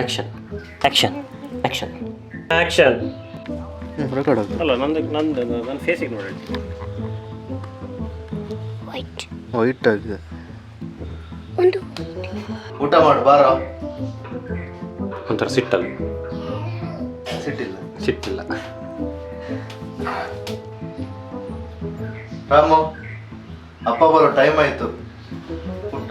Action action action action. Record ಆಗುತ್ತೆ. ಅಲ್ಲ ನನ್ನ ಫೇಸಿಗೆ ನೋಡಿ. ವೈಟ್ ಆಗಿದೆ. ಊಟ ಮಾಡು ಬಾರ. ಒಂಥರ ಸಿಟ್ಟಲ್ಲ, ಸಿಟ್ಟಿಲ್ಲ. ರಾಮು ಅಪ್ಪ ಬರೋ ಟೈಮ್ ಆಯ್ತು. ಊಟ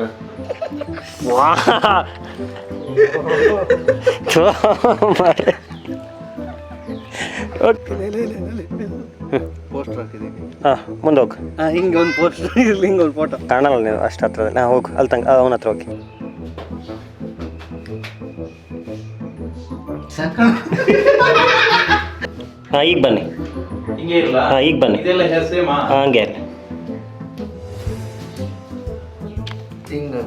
ಪೋಸ್ಟರ್ ಹಾಕಿದ್ದೀನಿ. ಮುಂದೆ ಹೋಗು. ಹಿಂಗೆ ಒಂದು ಪೋಸ್ಟರ್ ಇರಲಿ, ಹಿಂಗೆ ಒಂದು ಫೋಟೋ ಕಾಣಲ್ಲ ನೀವು ಅಷ್ಟು ಹತ್ರದಲ್ಲಿ. ಹೋಗು ಅಲ್ಲಿ ತಂಗ ಅವನ ಹತ್ರ ಹೋಗಿ. ಈಗ ಬನ್ನಿ. ಈಗ ಬನ್ನಿ. ಹಂಗೆ ಅಲ್ಲಿ ಹಿಂಗೆ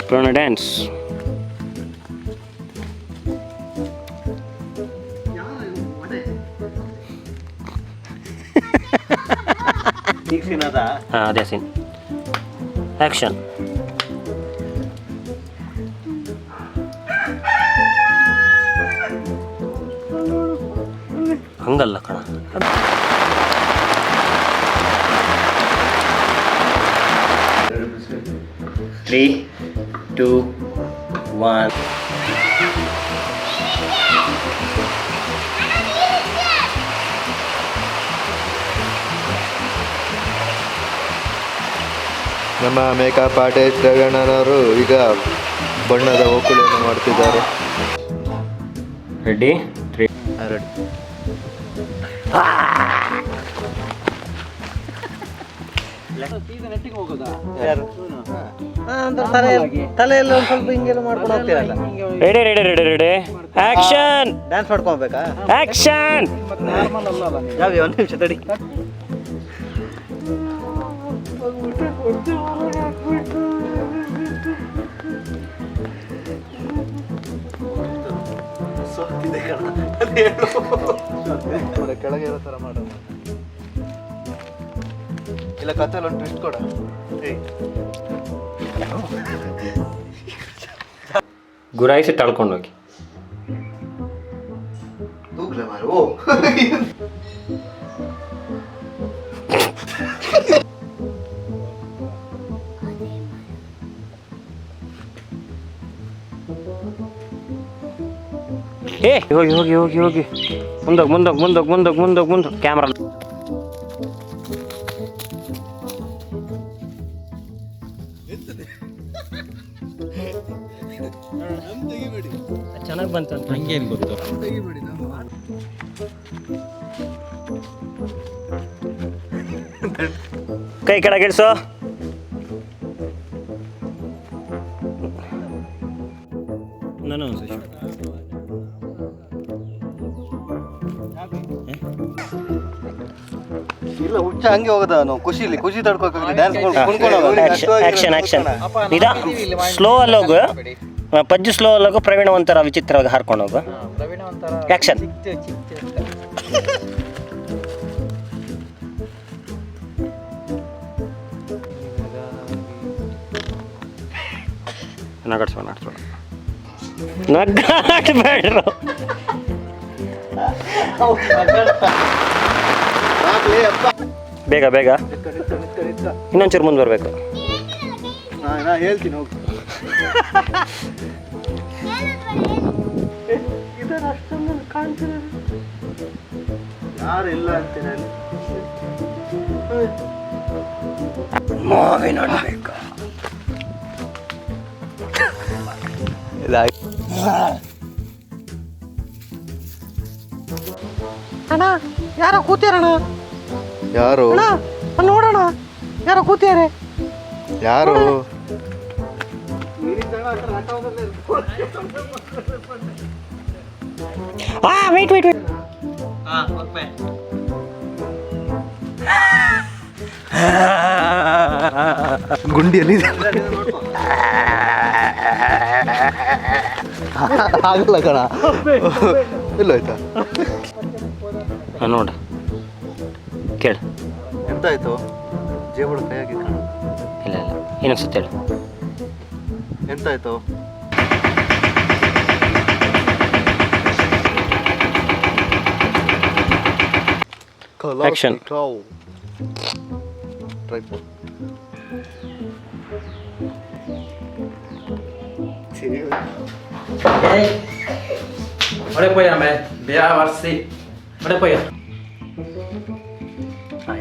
ಪೂರ್ಣ ಡ್ಯಾನ್ಸ್. ಈಗ ಸೀನ್ ಅದ. ಅದೇ ಸೀನ್. ಆ್ಯಕ್ಷನ್. ಹಂಗಲ್ಲ ಕಣ. 3, 2, 1. ನಮ್ಮ ಮೇಕಪ್ ಆರ್ಟಿಸ್ಟ್ ರವೀಣ್ಣನವರು ಈಗ ಬಣ್ಣದ ಓಕುಳಿಯನ್ನು ಮಾಡ್ತಿದ್ದಾರೆ. ರೆಡಿ? 3. ರೆಡಿ. ತಲೆಯಲ್ಲಿ ಒಂದು ಸ್ವಲ್ಪ ಹಿಂಗೆಲ್ಲ ಮಾಡ್ಕೊಂಡು ಹೋಗ್ತೀರಲ್ಲ. Ready ready ready ready action. Dance ಮಾಡ್ಕೊಬೇಕಾ? ಆಕ್ಷನ್. ಯಾವ ಒಂದು ನಿಮಿಷ ತಡಿ. ಕೆಳಗೆ ಇರೋ ಥರ ಮಾಡೋದು ಇಲ್ಲ. ಕತ್ತಲ್ಲಿ ಒಂದು ಟ್ವಿಸ್ಟ್ ಕೊಡ. ಗುರಾಯಿಸಿ ತಳ್ಕೊಂಡೋಗಿ. ತೂಗ್ಲೆ ಮಾರು. ಓ ಹೋಗಿ ಹೋಗಿ ಹೋಗಿ ಹೋಗಿ ಮುಂದೋಗಿ ಮುಂದೋಗಿ ಮುಂದೋಗಿ ಮುಂದೋಗಿ ಮುಂದೋಗಿ ಮುಂದೋಗಿ ಕ್ಯಾಮ್ರಾ. ಚೆನ್ನಾಗಿ ಬಂತು ಅಂತ ಹಂಗೇನು ಗೊತ್ತು. ಕೈ ಕೆಳಗೆ ಇಳಿಸು. ನಾನು ಇಲ್ಲ ಹುಚ್ಚ ಹಂಗೆ ಹೋಗೋದ. ನಾವು ಖುಷಿ ತಡ್ಕೋಕಾಗಲಿ. Dance action action. ಇದಾ ಸ್ಲೋ ಅಲ್ಲಿ ಹೋಗು. ಪಜ್ಜು ಸ್ಲೋ ಅಲ್ಲಿ ಹೋಗು. ಪ್ರವೀಣ ಒಂಥರ ವಿಚಿತ್ರವಾಗಿ ಹಾರ್ಕೊಂಡು ಹೋಗು. ಆಕ್ಷನ್. ನಗಾಡ್ಸೋಣ ನಗಾಡ್ಬೇಡ್ರು. ಬೇಗ ಬೇಗ ಇನ್ನೊಂಚೂರು ಮುಂದೆ ಬರಬೇಕು. ಹೇಳ್ತೀನಿ ಹೋಗಿ. ಯಾರು ಇಲ್ಲ ಅಂತೀನಿ ಅಲ್ಲಿ. ಮೂವಿ ನೋಡಬೇಕು. ಅಣ್ಣ ಯಾರೋ ಕೂತ್ಯಾರಣ್ಣ. ಯಾರು ನೋಡೋಣ ಯಾರೋ ಕೂತ್ಯಾರೆ. ಯಾರು? Wait wait wait. ಗುಂಡಿಯಲ್ಲಿ ಆಗಲ್ಲ ಕಣ. ಇಲ್ಲ ಆಯ್ತಾ ನೋಡು ಕೇಳು. ಎಂತಾಯ್ತು? ಜೇಬುಳು ಕೈ ಹಾಕಿ ಕಣ. ಇಲ್ಲ ಇನ್ನೊಂದು ಸುತ್ತ ಹೇಳು. ಎಂತಾಯ್ತು? Action. Olha poi a me, biar warsi. Olha poi.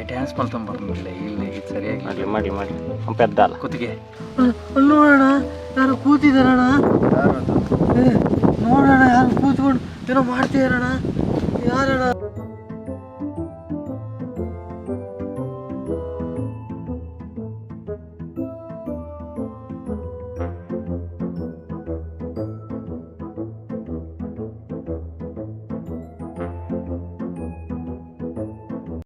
Dance ಮಾಡ್ತಾ ಬರೋದಿಲ್ಲ ಇಲ್ಲಿ ಸರಿಯಾಗಿ ಮಾಡಿ ಪೆದ್ದ ಅಲ್ಲ ಕುತ್ತಿಗೆ ನೋಡೋಣ ಯಾರು ಕೂತಿದಾರಣ, ನೋಡೋಣ ಯಾರು ಕೂತ್ಕೊಂಡು ಏನೋ ಮಾಡ್ತಿದಾರಣ, ಯಾರಣ?